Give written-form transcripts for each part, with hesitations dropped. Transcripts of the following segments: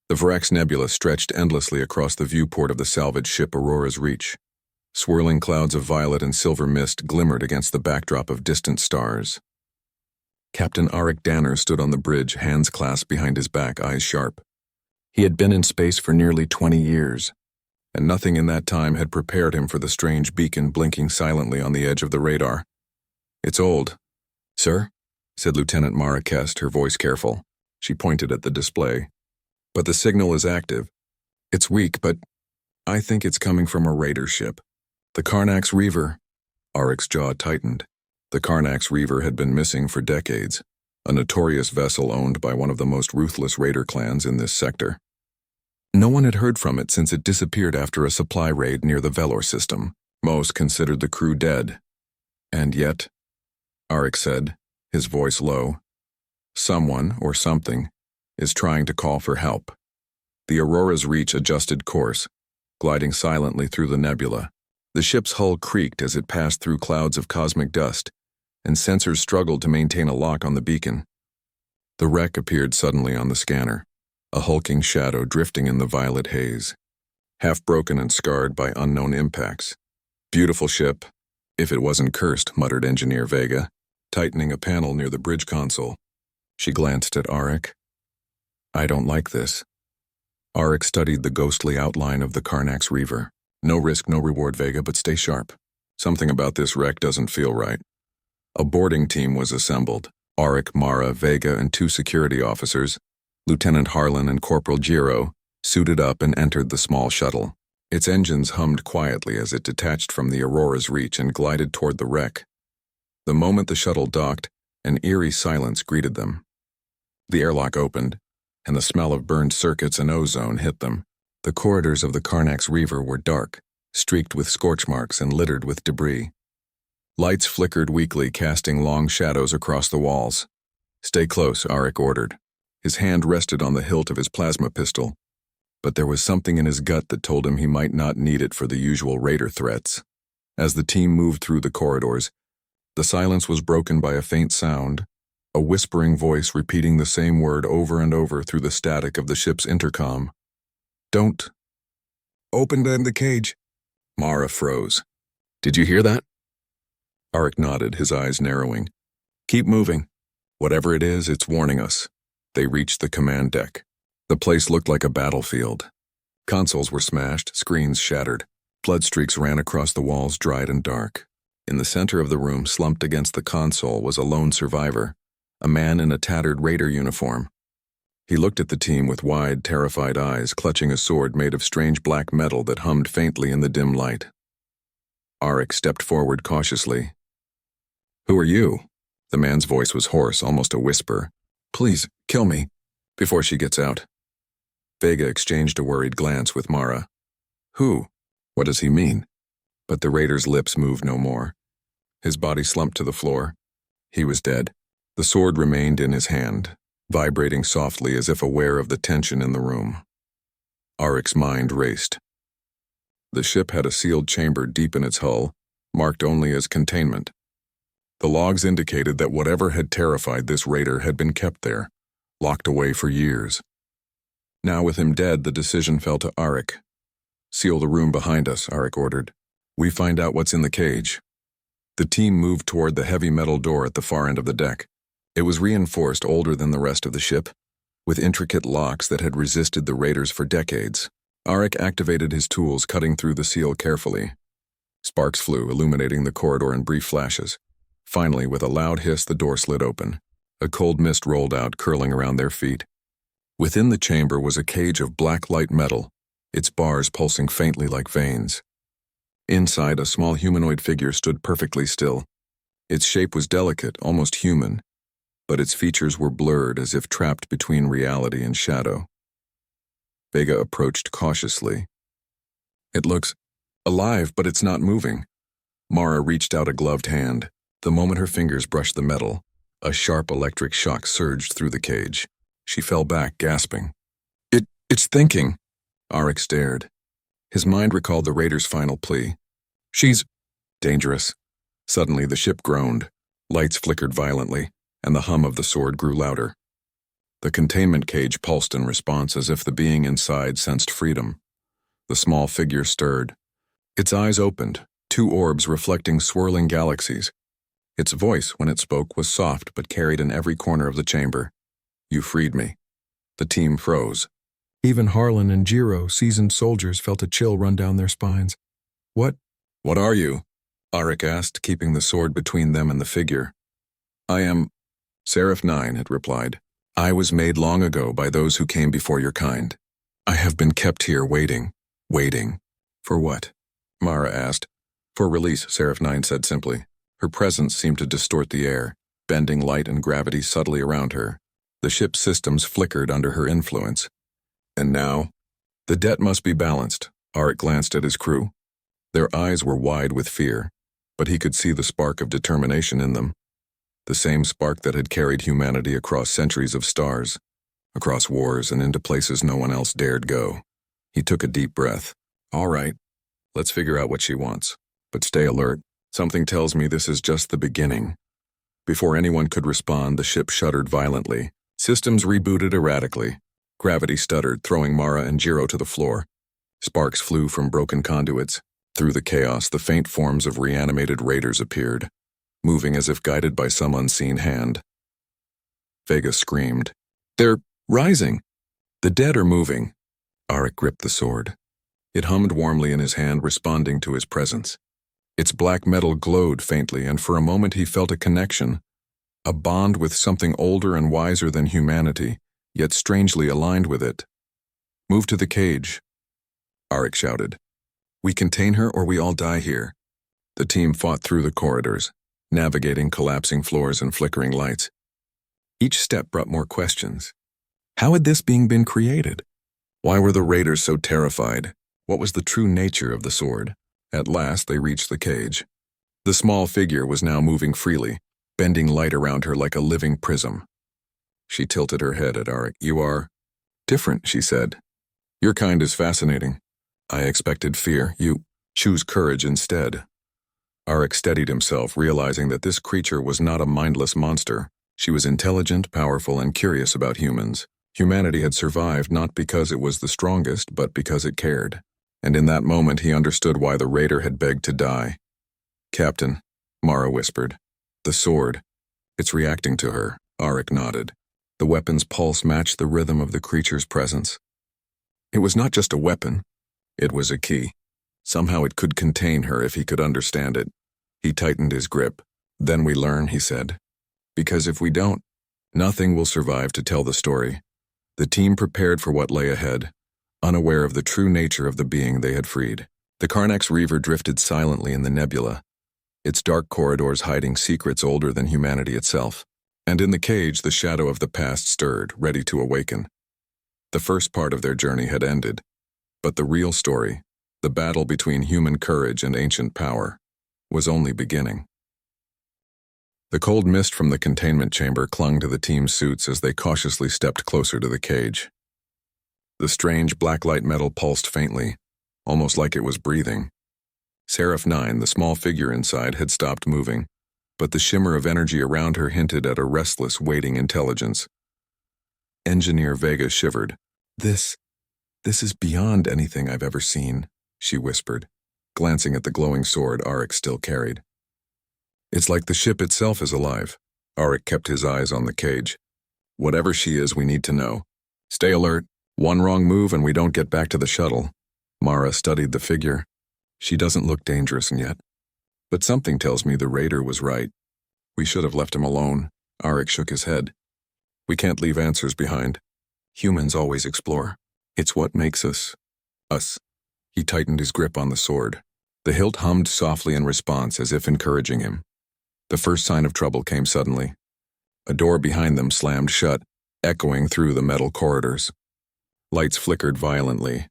The Varax Nebula stretched endlessly across the viewport of the salvage ship Aurora's Reach. Swirling clouds of violet and silver mist glimmered against the backdrop of distant stars. Captain Arik Danner stood on the bridge, hands clasped behind his back, eyes sharp. He had been in space for nearly 20 years, and nothing in that time had prepared him for the strange beacon blinking silently on the edge of the radar. "It's old, sir," said Lieutenant Mara Kest, her voice careful. She pointed at the display. "But the signal is active. It's weak, but I think it's coming from a raider ship. The Karnax Reaver." Arik's jaw tightened. The Karnax Reaver had been missing for decades, a notorious vessel owned by one of the most ruthless raider clans in this sector. No one had heard from it since it disappeared after a supply raid near the Velor system. Most considered the crew dead. And yet, Arik said, his voice low, someone, or something, is trying to call for help. The Aurora's Reach adjusted course, gliding silently through the nebula. The ship's hull creaked as it passed through clouds of cosmic dust, and sensors struggled to maintain a lock on the beacon. The wreck appeared suddenly on the scanner, a hulking shadow drifting in the violet haze, half broken and scarred by unknown impacts. "Beautiful ship, if it wasn't cursed," muttered Engineer Vega, tightening a panel near the bridge console. She glanced at Arik. "I don't like this." Arik studied the ghostly outline of the Karnax Reaver. "No risk, no reward, Vega, but stay sharp. Something about this wreck doesn't feel right." A boarding team was assembled. Arik, Mara, Vega, and 2 security officers, Lieutenant Harlan and Corporal Giro, suited up and entered the small shuttle. Its engines hummed quietly as it detached from the Aurora's Reach and glided toward the wreck. The moment the shuttle docked, an eerie silence greeted them. The airlock opened, and the smell of burned circuits and ozone hit them. The corridors of the Karnax Reaver were dark, streaked with scorch marks and littered with debris. Lights flickered weakly, casting long shadows across the walls. "Stay close," Arik ordered. His hand rested on the hilt of his plasma pistol, but there was something in his gut that told him he might not need it for the usual raider threats. As the team moved through the corridors, the silence was broken by a faint sound, a whispering voice repeating the same word over and over through the static of the ship's intercom. "Don't open the cage." Mara froze. "Did you hear that?" Arik nodded, his eyes narrowing. "Keep moving. Whatever it is, it's warning us." They reached the command deck. The place looked like a battlefield. Consoles were smashed, screens shattered. Blood streaks ran across the walls, dried and dark. In the center of the room, slumped against the console, was a lone survivor, a man in a tattered raider uniform. He looked at the team with wide, terrified eyes, clutching a sword made of strange black metal that hummed faintly in the dim light. Arik stepped forward cautiously. "Who are you?" The man's voice was hoarse, almost a whisper. "Please, kill me, before she gets out." Vega exchanged a worried glance with Mara. "Who? What does he mean?" But the raider's lips moved no more. His body slumped to the floor. He was dead. The sword remained in his hand, vibrating softly as if aware of the tension in the room. Arik's mind raced. The ship had a sealed chamber deep in its hull, marked only as containment. The logs indicated that whatever had terrified this raider had been kept there, locked away for years. Now with him dead, the decision fell to Arik. "Seal the room behind us," Arik ordered. "We find out what's in the cage." The team moved toward the heavy metal door at the far end of the deck. It was reinforced, older than the rest of the ship, with intricate locks that had resisted the raiders for decades. Arik activated his tools, cutting through the seal carefully. Sparks flew, illuminating the corridor in brief flashes. Finally, with a loud hiss, the door slid open. A cold mist rolled out, curling around their feet. Within the chamber was a cage of black light metal, its bars pulsing faintly like veins. Inside, a small humanoid figure stood perfectly still. Its shape was delicate, almost human, but its features were blurred as if trapped between reality and shadow. Vega approached cautiously. "It looks alive, but it's not moving." Mara reached out a gloved hand. The moment her fingers brushed the metal, a sharp electric shock surged through the cage. She fell back, gasping. It's thinking." Arik stared. His mind recalled the raider's final plea. "She's dangerous." Suddenly, the ship groaned. Lights flickered violently, and the hum of the sword grew louder. The containment cage pulsed in response as if the being inside sensed freedom. The small figure stirred. Its eyes opened, two orbs reflecting swirling galaxies. Its voice, when it spoke, was soft but carried in every corner of the chamber. "You freed me." The team froze. Even Harlan and Jiro, seasoned soldiers, felt a chill run down their spines. What are you?" Arik asked, keeping the sword between them and the figure. "I am Seraph 9, it replied. "I was made long ago by those who came before your kind. I have been kept here waiting. For what?" Mara asked. "For release," Seraph 9 said simply. Her presence seemed to distort the air, bending light and gravity subtly around her. The ship's systems flickered under her influence. "And now?" "The debt must be balanced." Arik glanced at his crew. Their eyes were wide with fear, but he could see the spark of determination in them. The same spark that had carried humanity across centuries of stars, across wars and into places no one else dared go. He took a deep breath. "All right, let's figure out what she wants. But stay alert. Something tells me this is just the beginning." Before anyone could respond, the ship shuddered violently. Systems rebooted erratically. Gravity stuttered, throwing Mara and Jiro to the floor. Sparks flew from broken conduits. Through the chaos, the faint forms of reanimated raiders appeared, moving as if guided by some unseen hand. Vega screamed. "They're rising! The dead are moving!" Arik gripped the sword. It hummed warmly in his hand, responding to his presence. Its black metal glowed faintly, and for a moment he felt a connection, a bond with something older and wiser than humanity, yet strangely aligned with it. "Move to the cage," Arik shouted. "We contain her or we all die here." The team fought through the corridors, navigating collapsing floors and flickering lights. Each step brought more questions. How had this being been created? Why were the raiders so terrified? What was the true nature of the sword? At last they reached the cage. The small figure was now moving freely, bending light around her like a living prism. She tilted her head at Arik. "You are different," she said. "Your kind is fascinating. I expected fear. You choose courage instead." Arik steadied himself, realizing that this creature was not a mindless monster. She was intelligent, powerful, and curious about humans. Humanity had survived not because it was the strongest, but because it cared. And in that moment he understood why the raider had begged to die. "Captain," Mara whispered. "The sword. It's reacting to her." Arik nodded. The weapon's pulse matched the rhythm of the creature's presence. It was not just a weapon. It was a key. Somehow it could contain her if he could understand it. He tightened his grip. "Then we learn," he said. "Because if we don't, nothing will survive to tell the story." The team prepared for what lay ahead, unaware of the true nature of the being they had freed. The Karnax Reaver drifted silently in the nebula, its dark corridors hiding secrets older than humanity itself. And in the cage, the shadow of the past stirred, ready to awaken. The first part of their journey had ended, but the real story, the battle between human courage and ancient power, was only beginning. The cold mist from the containment chamber clung to the team's suits as they cautiously stepped closer to the cage. The strange blacklight metal pulsed faintly, almost like it was breathing. Seraph 9, the small figure inside, had stopped moving, but the shimmer of energy around her hinted at a restless, waiting intelligence. Engineer Vega shivered. This is beyond anything I've ever seen," she whispered, glancing at the glowing sword Arik still carried. "It's like the ship itself is alive." Arik kept his eyes on the cage. "Whatever she is, we need to know. Stay alert. One wrong move and we don't get back to the shuttle." Mara studied the figure. "She doesn't look dangerous yet. But something tells me the raider was right. We should have left him alone." Arik shook his head. "We can't leave answers behind. Humans always explore. It's what makes us. He tightened his grip on the sword. The hilt hummed softly in response, as if encouraging him. The first sign of trouble came suddenly. A door behind them slammed shut, echoing through the metal corridors. Lights flickered violently.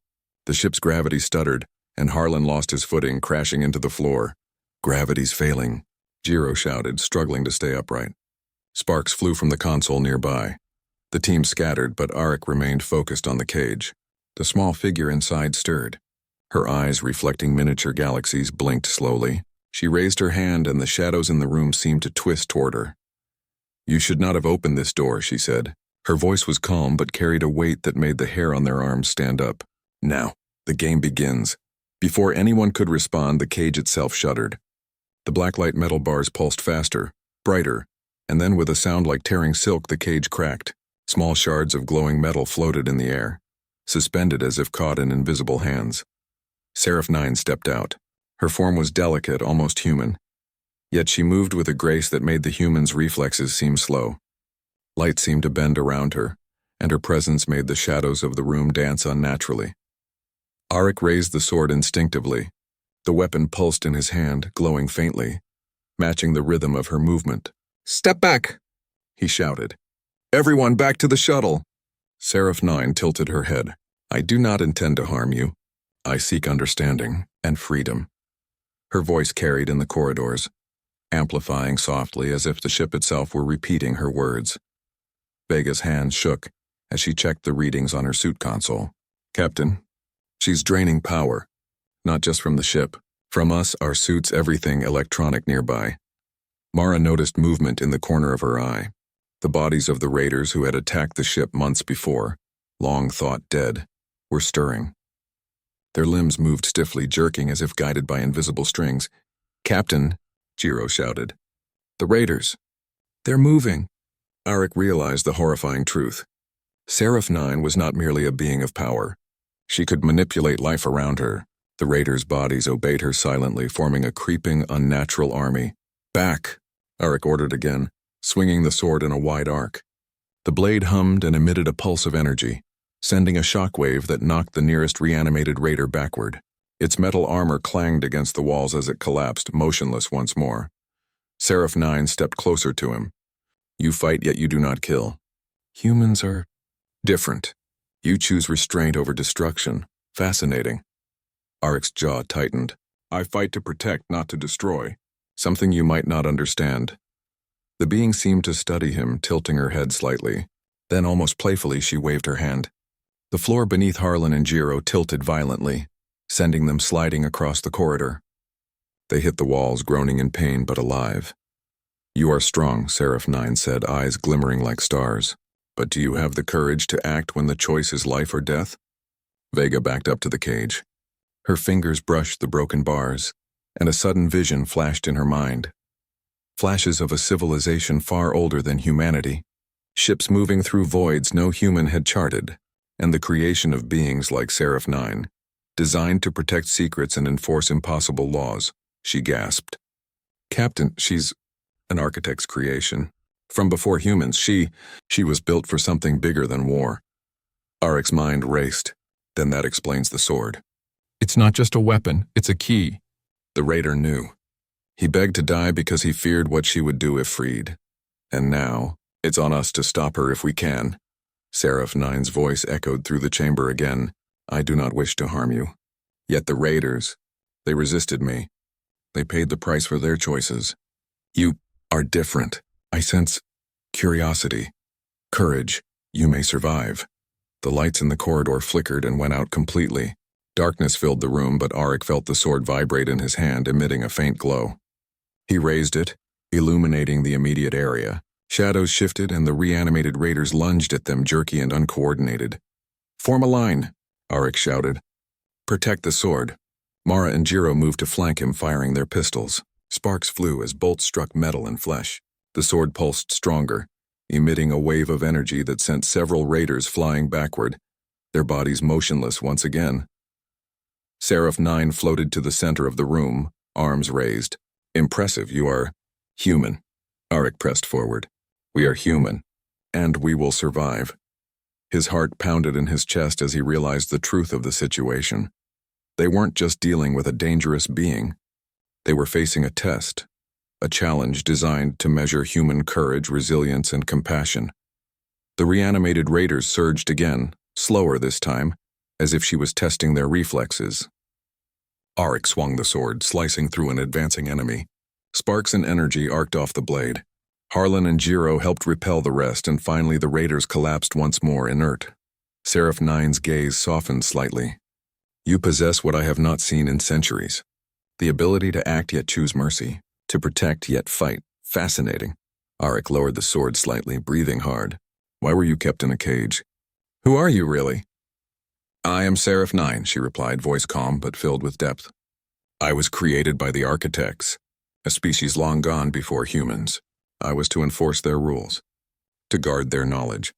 The ship's gravity stuttered, and Harlan lost his footing, crashing into the floor. "Gravity's failing," Jiro shouted, struggling to stay upright. Sparks flew from the console nearby. The team scattered, but Arik remained focused on the cage. The small figure inside stirred. Her eyes, reflecting miniature galaxies, blinked slowly. She raised her hand, and the shadows in the room seemed to twist toward her. "You should not have opened this door," she said. Her voice was calm but carried a weight that made the hair on their arms stand up. Now, the game begins. Before anyone could respond, the cage itself shuddered. The blacklight metal bars pulsed faster, brighter, and then with a sound like tearing silk, the cage cracked. Small shards of glowing metal floated in the air, suspended as if caught in invisible hands. Seraph 9 stepped out. Her form was delicate, almost human. Yet she moved with a grace that made the human's reflexes seem slow. Light seemed to bend around her, and her presence made the shadows of the room dance unnaturally. Arik raised the sword instinctively. The weapon pulsed in his hand, glowing faintly, matching the rhythm of her movement. "Step back!" he shouted. "Everyone back to the shuttle!" Seraph 9 tilted her head. "I do not intend to harm you. I seek understanding and freedom." Her voice carried in the corridors, amplifying softly as if the ship itself were repeating her words. Vega's hand shook as she checked the readings on her suit console. "Captain, she's draining power, not just from the ship. From us, our suits, everything electronic nearby." Mara noticed movement in the corner of her eye. The bodies of the raiders who had attacked the ship months before, long thought dead, were stirring. Their limbs moved stiffly, jerking as if guided by invisible strings. "Captain," Jiro shouted. "The raiders. They're moving." Arik realized the horrifying truth. Seraph 9 was not merely a being of power. She could manipulate life around her. The raiders' bodies obeyed her silently, forming a creeping, unnatural army. "Back!" Arik ordered again, swinging the sword in a wide arc. The blade hummed and emitted a pulse of energy, sending a shockwave that knocked the nearest reanimated raider backward. Its metal armor clanged against the walls as it collapsed, motionless once more. Seraph 9 stepped closer to him. "You fight, yet you do not kill. Humans are different. You choose restraint over destruction. Fascinating." Arik's jaw tightened. "I fight to protect, not to destroy. Something you might not understand." The being seemed to study him, tilting her head slightly. Then, almost playfully, she waved her hand. The floor beneath Harlan and Jiro tilted violently, sending them sliding across the corridor. They hit the walls, groaning in pain but alive. "You are strong," Seraph 9 said, eyes glimmering like stars. "But do you have the courage to act when the choice is life or death?" Vega backed up to the cage. Her fingers brushed the broken bars, and a sudden vision flashed in her mind. Flashes of a civilization far older than humanity, ships moving through voids no human had charted, and the creation of beings like Seraph 9, designed to protect secrets and enforce impossible laws. She gasped. "Captain, she's an architect's creation. From before humans, she was built for something bigger than war." Arik's mind raced. "Then that explains the sword." "It's not just a weapon, it's a key." The raider knew. He begged to die because he feared what she would do if freed. And now, it's on us to stop her if we can. Seraph 9's voice echoed through the chamber again. "I do not wish to harm you. Yet the raiders, they resisted me. They paid the price for their choices. You are different. I sense curiosity, courage. You may survive." The lights in the corridor flickered and went out completely. Darkness filled the room, but Arik felt the sword vibrate in his hand, emitting a faint glow. He raised it, illuminating the immediate area. Shadows shifted, and the reanimated raiders lunged at them, jerky and uncoordinated. "Form a line," Arik shouted. "Protect the sword." Mara and Jiro moved to flank him, firing their pistols. Sparks flew as bolts struck metal and flesh. The sword pulsed stronger, emitting a wave of energy that sent several raiders flying backward, their bodies motionless once again. Seraph 9 floated to the center of the room, arms raised. "Impressive, you are human." Arik pressed forward. "We are human, and we will survive." His heart pounded in his chest as he realized the truth of the situation. They weren't just dealing with a dangerous being. They were facing a test, a challenge designed to measure human courage, resilience, and compassion. The reanimated raiders surged again, slower this time, as if she was testing their reflexes. Arik swung the sword, slicing through an advancing enemy. Sparks and energy arced off the blade. Harlan and Jiro helped repel the rest, and finally the raiders collapsed once more, inert. Seraph 9's gaze softened slightly. "You possess what I have not seen in centuries. The ability to act yet choose mercy, to protect yet fight. Fascinating." Arik lowered the sword slightly, breathing hard. Why were you kept in a cage? Who are you, really? I am Seraph 9, she replied, voice calm but filled with depth. I was created by the architects, a species long gone before humans. I was to enforce their rules, to guard their knowledge.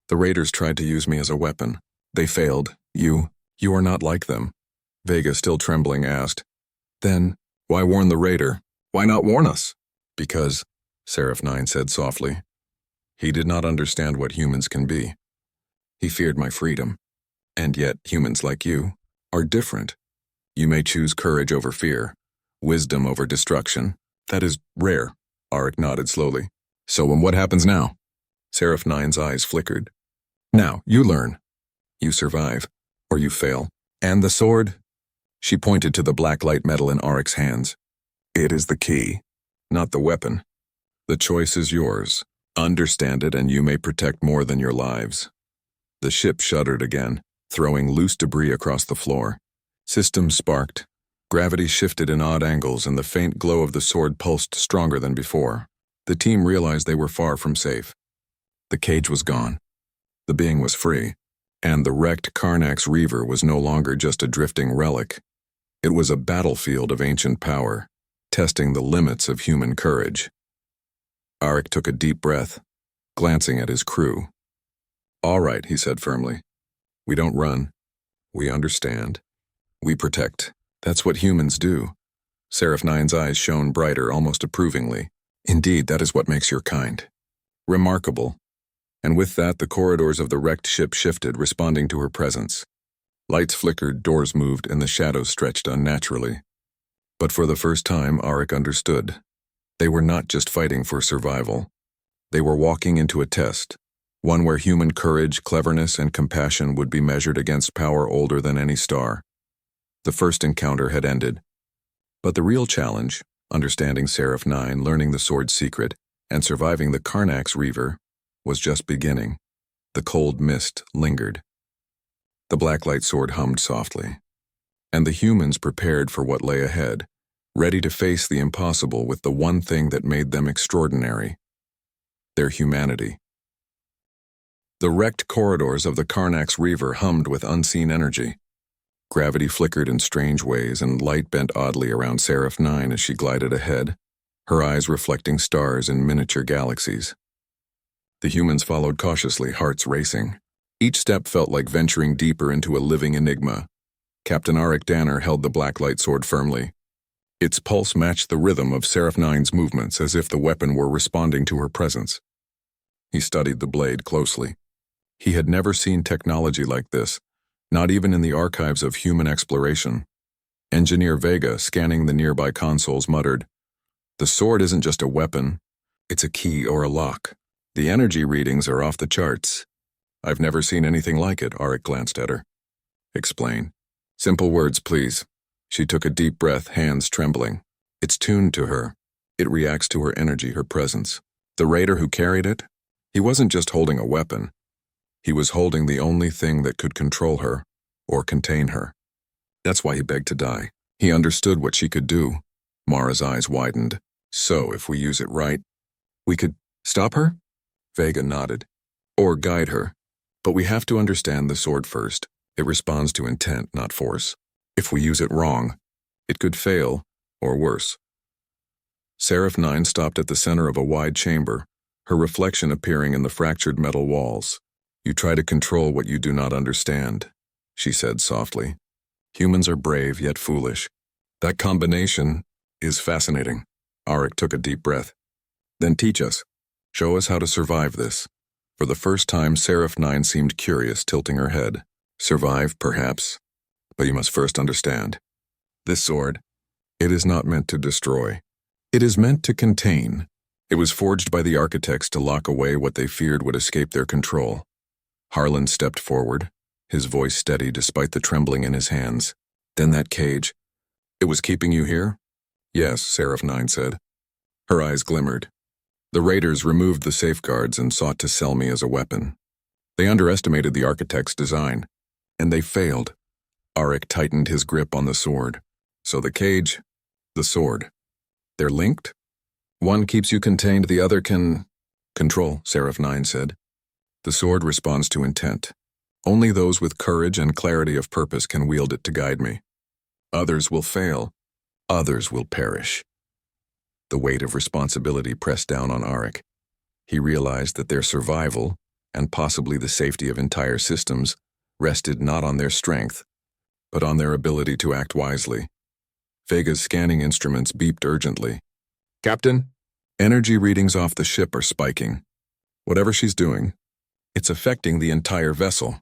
The raiders tried to use me as a weapon. They failed. You are not like them. Vega, still trembling, asked, Then, why warn the raider? Why not warn us? Because, Seraph 9 said softly, he did not understand what humans can be. He feared my freedom. And yet, humans like you are different. You may choose courage over fear, wisdom over destruction. That is rare, Arik nodded slowly. So what happens now? Seraph 9's eyes flickered. Now, you learn. You survive, or you fail. And the sword? She pointed to the black light metal in Arik's hands. It is the key, not the weapon. The choice is yours. Understand it and you may protect more than your lives. The ship shuddered again, throwing loose debris across the floor. Systems sparked. Gravity shifted in odd angles and the faint glow of the sword pulsed stronger than before. The team realized they were far from safe. The cage was gone. The being was free. And the wrecked Karnax Reaver was no longer just a drifting relic. It was a battlefield of ancient power, testing the limits of human courage. Arik took a deep breath, glancing at his crew. All right, he said firmly. We don't run. We understand. We protect. That's what humans do. Seraph 9's eyes shone brighter, almost approvingly. Indeed, that is what makes your kind. Remarkable. And with that, the corridors of the wrecked ship shifted, responding to her presence. Lights flickered, doors moved, and the shadows stretched unnaturally. But for the first time, Arik understood. They were not just fighting for survival. They were walking into a test, one where human courage, cleverness, and compassion would be measured against power older than any star. The first encounter had ended. But the real challenge, understanding Seraph 9, learning the sword's secret, and surviving the Karnax Reaver, was just beginning. The cold mist lingered. The blacklight sword hummed softly. And the humans prepared for what lay ahead, ready to face the impossible with the one thing that made them extraordinary: their humanity. The wrecked corridors of the Karnax Reaver hummed with unseen energy. Gravity flickered in strange ways and light bent oddly around Seraph 9 as she glided ahead, her eyes reflecting stars in miniature galaxies. The humans followed cautiously, hearts racing. Each step felt like venturing deeper into a living enigma. Captain Arik Danner held the blacklight sword firmly. Its pulse matched the rhythm of Seraph 9's movements as if the weapon were responding to her presence. He studied the blade closely. He had never seen technology like this, not even in the archives of human exploration. Engineer Vega, scanning the nearby consoles, muttered, "The sword isn't just a weapon, it's a key or a lock. The energy readings are off the charts." "I've never seen anything like it," Arik glanced at her. "Explain." "Simple words, please." She took a deep breath, hands trembling. "It's tuned to her. It reacts to her energy, her presence. The raider who carried it, he wasn't just holding a weapon. He was holding the only thing that could control her, or contain her. That's why he begged to die. He understood what she could do." Mara's eyes widened. "So, if we use it right, we could stop her?" Vega nodded. "Or guide her. But we have to understand the sword first. It responds to intent, not force. If we use it wrong, it could fail, or worse." Seraph 9 stopped at the center of a wide chamber, her reflection appearing in the fractured metal walls. "You try to control what you do not understand," she said softly. "Humans are brave yet foolish. That combination is fascinating." Arik took a deep breath. "Then teach us. Show us how to survive this." For the first time, Seraph 9 seemed curious, tilting her head. "Survive, perhaps, but you must first understand. This sword, it is not meant to destroy. It is meant to contain. It was forged by the architects to lock away what they feared would escape their control." Harlan stepped forward, his voice steady despite the trembling in his hands. "Then that cage, it was keeping you here?" "Yes," Seraph 9 said. Her eyes glimmered. "The raiders removed the safeguards and sought to sell me as a weapon. They underestimated the architect's design, and they failed." Arik tightened his grip on the sword. "So the cage, the sword, they're linked? One keeps you contained, the other can..." "Control," Seraph 9 said. The sword responds to intent. Only those with courage and clarity of purpose can wield it to guide me. Others will fail. Others will perish. The weight of responsibility pressed down on Arik. He realized that their survival, and possibly the safety of entire systems, rested not on their strength, but on their ability to act wisely. Vega's scanning instruments beeped urgently. "Captain, energy readings off the ship are spiking. Whatever she's doing, it's affecting the entire vessel."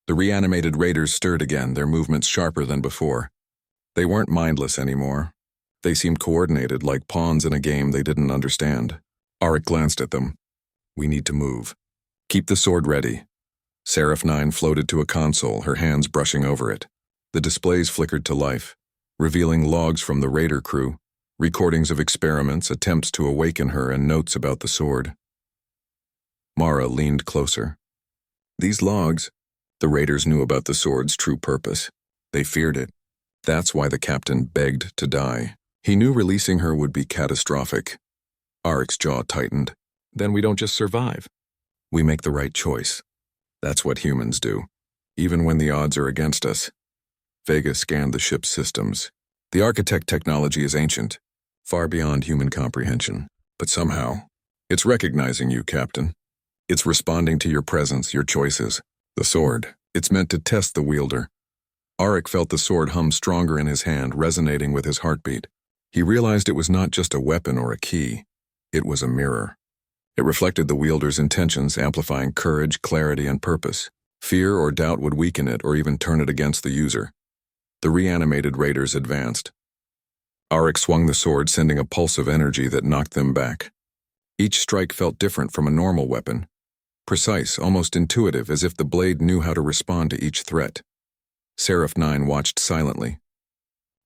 The reanimated raiders stirred again, their movements sharper than before. They weren't mindless anymore. They seemed coordinated, like pawns in a game they didn't understand. Arik glanced at them. "We need to move. Keep the sword ready." Seraph 9 floated to a console, her hands brushing over it. The displays flickered to life, revealing logs from the raider crew, recordings of experiments, attempts to awaken her, and notes about the sword. Mara leaned closer. These logs, the raiders knew about the sword's true purpose. They feared it. That's why the captain begged to die. He knew releasing her would be catastrophic. Arik's jaw tightened. Then we don't just survive. We make the right choice. That's what humans do, even when the odds are against us. Vega scanned the ship's systems. The architect technology is ancient, far beyond human comprehension. But somehow, it's recognizing you, Captain. It's responding to your presence, your choices. The sword, it's meant to test the wielder. Arik felt the sword hum stronger in his hand, resonating with his heartbeat. He realized it was not just a weapon or a key. It was a mirror. It reflected the wielder's intentions, amplifying courage, clarity, and purpose. Fear or doubt would weaken it or even turn it against the user. The reanimated raiders advanced. Arik swung the sword, sending a pulse of energy that knocked them back. Each strike felt different from a normal weapon. Precise, almost intuitive, as if the blade knew how to respond to each threat. Seraph 9 watched silently.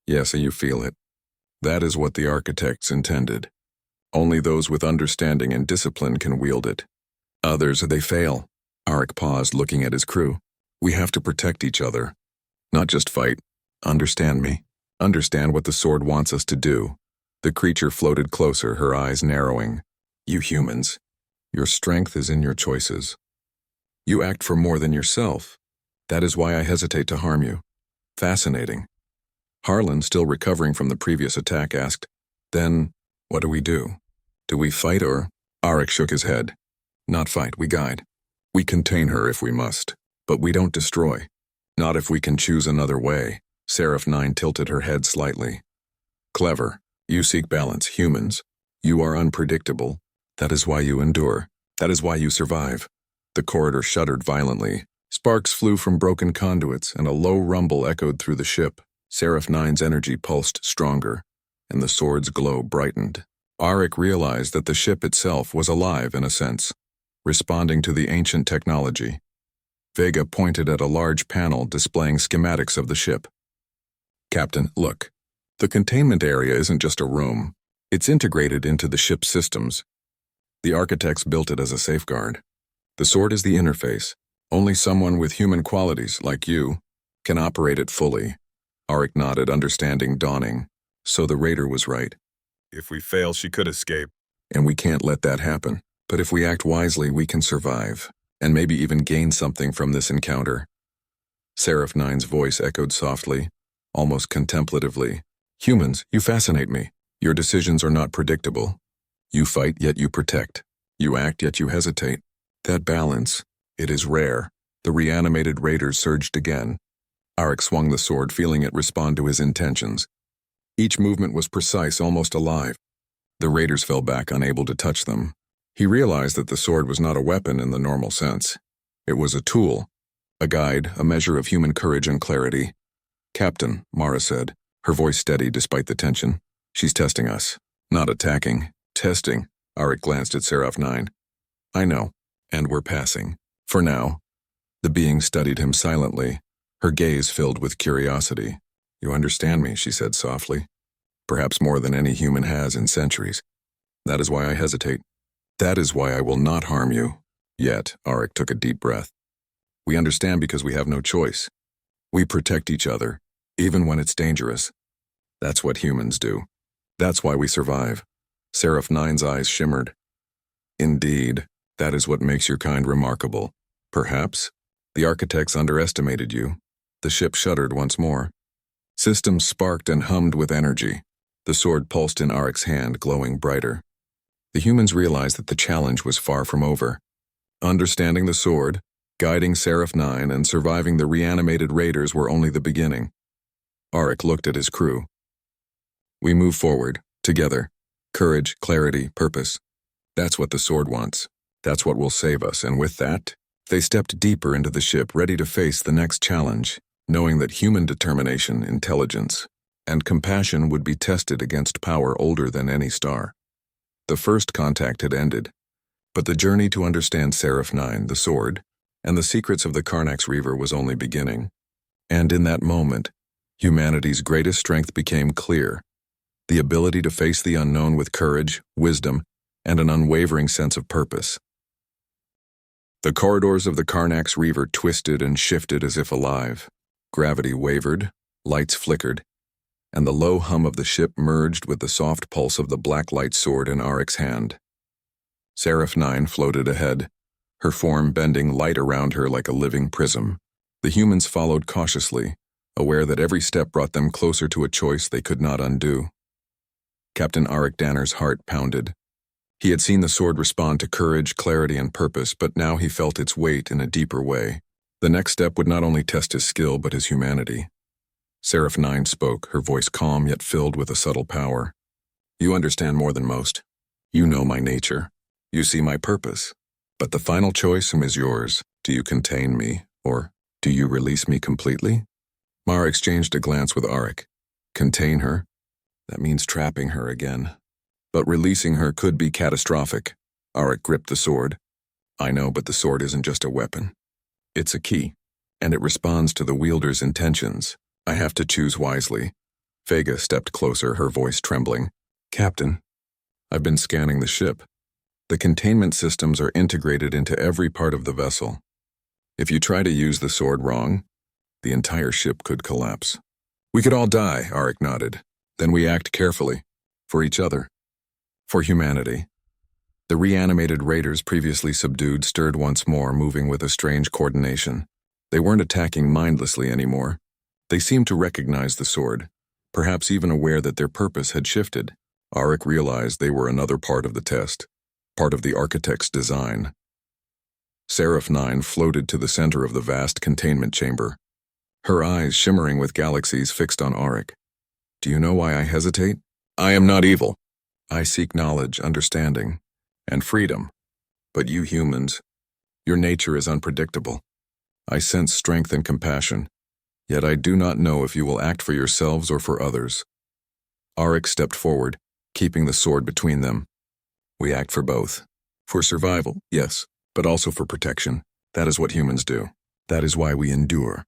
"Yes, you feel it. That is what the architects intended. Only those with understanding and discipline can wield it. Others, they fail." Arik paused, looking at his crew. "We have to protect each other. Not just fight. Understand me. Understand what the sword wants us to do." The creature floated closer, her eyes narrowing. "You humans, your strength is in your choices. You act for more than yourself. That is why I hesitate to harm you." Fascinating. Harlan, still recovering from the previous attack, asked, "Then, what do we do? Do we fight or—" Arik shook his head. "Not fight, we guide. We contain her if we must, but we don't destroy. Not if we can choose another way." Seraph 9 tilted her head slightly. "Clever. You seek balance, humans. You are unpredictable. That is why you endure. That is why you survive." The corridor shuddered violently. Sparks flew from broken conduits, and a low rumble echoed through the ship. Seraph 9's energy pulsed stronger, and the sword's glow brightened. Arik realized that the ship itself was alive in a sense, responding to the ancient technology. Vega pointed at a large panel displaying schematics of the ship. "Captain, look. The containment area isn't just a room. It's integrated into the ship's systems. The architects built it as a safeguard. The sword is the interface. Only someone with human qualities, like you, can operate it fully." Arik nodded, understanding dawning. So the raider was right. "If we fail, she could escape. And we can't let that happen. But if we act wisely, we can survive, and maybe even gain something from this encounter." Seraph 9's voice echoed softly, almost contemplatively. "Humans, you fascinate me. Your decisions are not predictable. You fight, yet you protect. You act, yet you hesitate. That balance, it is rare." The reanimated raiders surged again. Arik swung the sword, feeling it respond to his intentions. Each movement was precise, almost alive. The raiders fell back, unable to touch them. He realized that the sword was not a weapon in the normal sense. It was a tool, a guide, a measure of human courage and clarity. "Captain," Mara said, her voice steady despite the tension. "She's testing us. Not attacking. Testing." Arik glanced at Seraph 9. "I know. And we're passing. For now." The being studied him silently, her gaze filled with curiosity. "You understand me," she said softly. "Perhaps more than any human has in centuries. That is why I hesitate. That is why I will not harm you." Yet, Arik took a deep breath. "We understand because we have no choice. We protect each other, even when it's dangerous. That's what humans do. That's why we survive." Seraph 9's eyes shimmered. "Indeed, that is what makes your kind remarkable." Perhaps. The architects underestimated you. The ship shuddered once more. Systems sparked and hummed with energy. The sword pulsed in Aric's hand, glowing brighter. The humans realized that the challenge was far from over. Understanding the sword, guiding Seraph 9, and surviving the reanimated raiders were only the beginning. Aric looked at his crew. We move forward, together. Courage, clarity, purpose. That's what the sword wants. That's what will save us, and with that, they stepped deeper into the ship, ready to face the next challenge, knowing that human determination, intelligence, and compassion would be tested against power older than any star. The first contact had ended, but the journey to understand Seraph 9, the sword, and the secrets of the Karnax Reaver was only beginning. And in that moment, humanity's greatest strength became clear: the ability to face the unknown with courage, wisdom, and an unwavering sense of purpose. The corridors of the Karnax Reaver twisted and shifted as if alive. Gravity wavered, lights flickered, and the low hum of the ship merged with the soft pulse of the black light sword in Aric's hand. Seraph 9 floated ahead, her form bending light around her like a living prism. The humans followed cautiously, aware that every step brought them closer to a choice they could not undo. Captain Aric Danner's heart pounded. He had seen the sword respond to courage, clarity, and purpose, but now he felt its weight in a deeper way. The next step would not only test his skill, but his humanity. Seraph 9 spoke, her voice calm yet filled with a subtle power. You understand more than most. You know my nature. You see my purpose. But the final choice is yours. Do you contain me, or do you release me completely? Mara exchanged a glance with Aric. Contain her? That means trapping her again. But releasing her could be catastrophic. Aric gripped the sword. I know, but the sword isn't just a weapon. It's a key, and it responds to the wielder's intentions. I have to choose wisely. Vega stepped closer, her voice trembling. Captain, I've been scanning the ship. The containment systems are integrated into every part of the vessel. If you try to use the sword wrong, the entire ship could collapse. We could all die, Aric nodded. Then we act carefully. For each other. For humanity. The reanimated raiders previously subdued stirred once more, moving with a strange coordination. They weren't attacking mindlessly anymore. They seemed to recognize the sword, perhaps even aware that their purpose had shifted. Aric realized they were another part of the test, part of the architect's design. Seraph 9 floated to the center of the vast containment chamber, her eyes shimmering with galaxies fixed on Aric. Do you know why I hesitate? I am not evil. I seek knowledge, understanding, and freedom. But you humans, your nature is unpredictable. I sense strength and compassion, yet I do not know if you will act for yourselves or for others. Aric stepped forward, keeping the sword between them. We act for both. For survival, yes, but also for protection. That is what humans do. That is why we endure.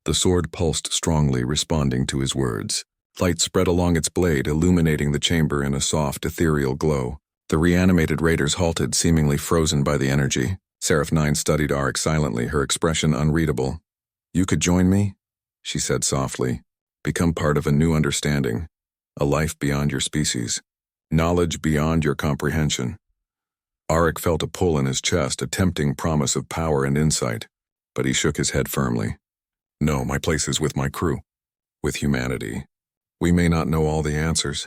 The sword pulsed strongly, responding to his words. Light spread along its blade, illuminating the chamber in a soft, ethereal glow. The reanimated raiders halted, seemingly frozen by the energy. Seraph 9 studied Aric silently, her expression unreadable. You could join me? She said softly. Become part of a new understanding. A life beyond your species. Knowledge beyond your comprehension. Aric felt a pull in his chest, a tempting promise of power and insight, but he shook his head firmly. No, my place is with my crew. With humanity. We may not know all the answers,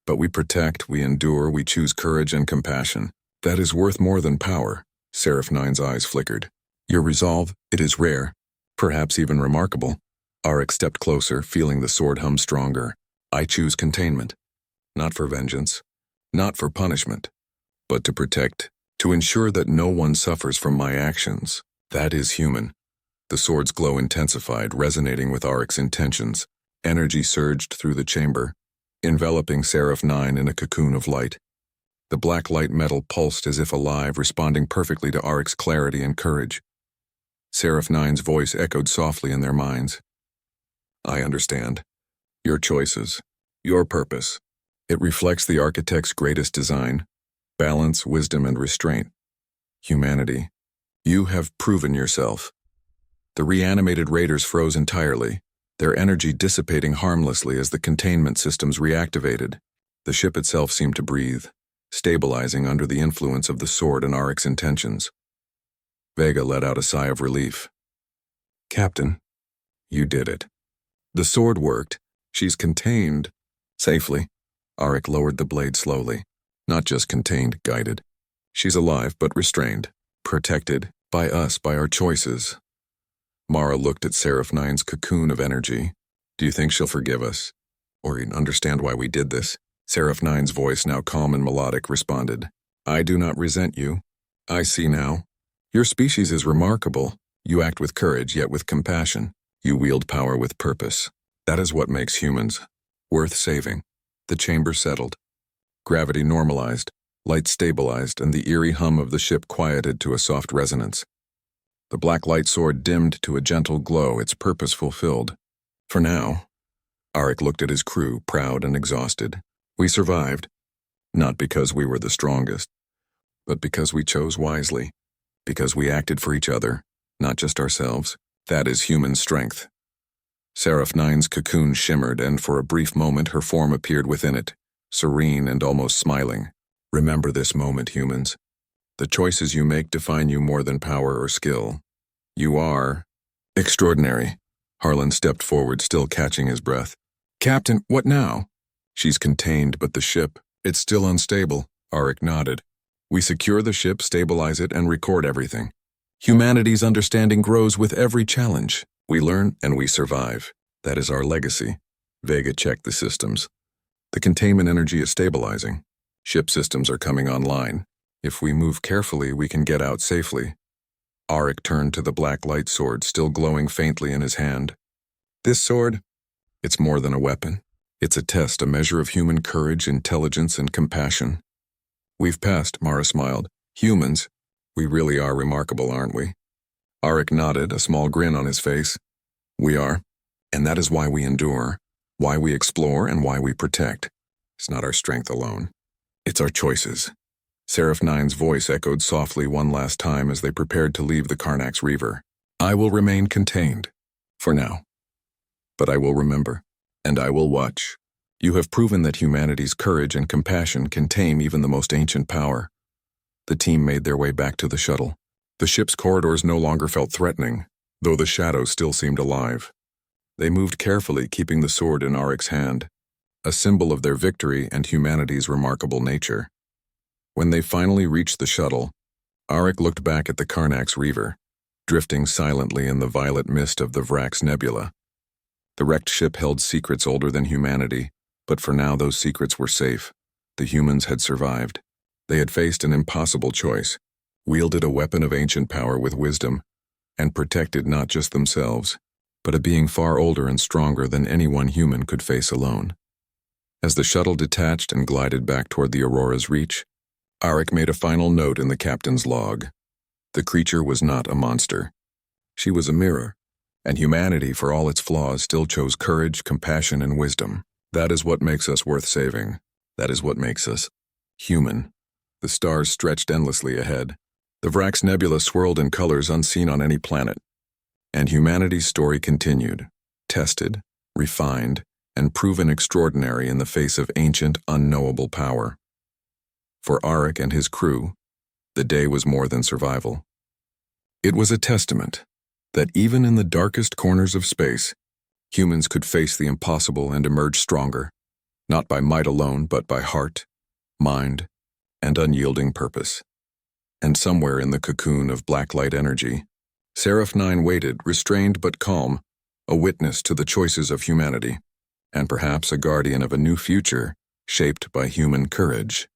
but we protect, we endure, we choose courage and compassion. That is worth more than power. Seraph 9's eyes flickered. Your resolve, it is rare, perhaps even remarkable. Aric stepped closer, feeling the sword hum stronger. I choose containment. Not for vengeance, not for punishment, but to protect, to ensure that no one suffers from my actions. That is human. The sword's glow intensified, resonating with Aric's intentions. Energy surged through the chamber, enveloping Seraph 9 in a cocoon of light. The black light metal pulsed as if alive, responding perfectly to Aric's clarity and courage. Seraph 9's voice echoed softly in their minds. I understand. Your choices. Your purpose. It reflects the architect's greatest design. Balance, wisdom, and restraint. Humanity. You have proven yourself. The reanimated raiders froze entirely, their energy dissipating harmlessly as the containment systems reactivated. The ship itself seemed to breathe, stabilizing under the influence of the sword and Aric's intentions. Vega let out a sigh of relief. Captain, you did it. The sword worked. She's contained. Safely. Arik lowered the blade slowly. Not just contained, guided. She's alive but restrained. Protected. By us, by our choices. Mara looked at Seraph Nine's cocoon of energy. Do you think she'll forgive us? Or understand why we did this? Seraph Nine's voice, now calm and melodic, responded. I do not resent you. I see now. Your species is remarkable. You act with courage, yet with compassion. You wield power with purpose. That is what makes humans worth saving. The chamber settled. Gravity normalized, light stabilized, and the eerie hum of the ship quieted to a soft resonance. The black light sword dimmed to a gentle glow, its purpose fulfilled. For now. Arik looked at his crew, proud and exhausted. We survived. Not because we were the strongest, but because we chose wisely. Because we acted for each other, not just ourselves. That is human strength. Seraph Nine's cocoon shimmered, and for a brief moment her form appeared within it, serene and almost smiling. Remember this moment, humans. The choices you make define you more than power or skill. You are extraordinary. Harlan stepped forward, still catching his breath. Captain, what now? She's contained, but the ship, it's still unstable. Arik nodded. We secure the ship, stabilize it, and record everything. Humanity's understanding grows with every challenge. We learn and we survive. That is our legacy. Vega checked the systems. The containment energy is stabilizing. Ship systems are coming online. If we move carefully, we can get out safely. Arik turned to the black light sword, still glowing faintly in his hand. This sword, it's more than a weapon. It's a test, a measure of human courage, intelligence, and compassion. We've passed, Mara smiled. Humans, we really are remarkable, aren't we? Arik nodded, a small grin on his face. We are, and that is why we endure, why we explore, and why we protect. It's not our strength alone. It's our choices. Seraph Nine's voice echoed softly one last time as they prepared to leave the Karnax Reaver. I will remain contained, for now. But I will remember, and I will watch. You have proven that humanity's courage and compassion can tame even the most ancient power. The team made their way back to the shuttle. The ship's corridors no longer felt threatening, though the shadows still seemed alive. They moved carefully, keeping the sword in Arik's hand, a symbol of their victory and humanity's remarkable nature. When they finally reached the shuttle, Arik looked back at the Karnax Reaver, drifting silently in the violet mist of the Vrax Nebula. The wrecked ship held secrets older than humanity, but for now those secrets were safe. The humans had survived. They had faced an impossible choice, wielded a weapon of ancient power with wisdom, and protected not just themselves, but a being far older and stronger than any one human could face alone. As the shuttle detached and glided back toward the Aurora's reach, Arik made a final note in the captain's log. The creature was not a monster. She was a mirror, and humanity, for all its flaws, still chose courage, compassion, and wisdom. That is what makes us worth saving. That is what makes us human. The stars stretched endlessly ahead. The Vrax Nebula swirled in colors unseen on any planet. And humanity's story continued, tested, refined, and proven extraordinary in the face of ancient, unknowable power. For Arik and his crew, the day was more than survival. It was a testament that even in the darkest corners of space, humans could face the impossible and emerge stronger, not by might alone, but by heart, mind, and unyielding purpose. And somewhere in the cocoon of black light energy, Seraph Nine waited, restrained but calm, a witness to the choices of humanity, and perhaps a guardian of a new future shaped by human courage.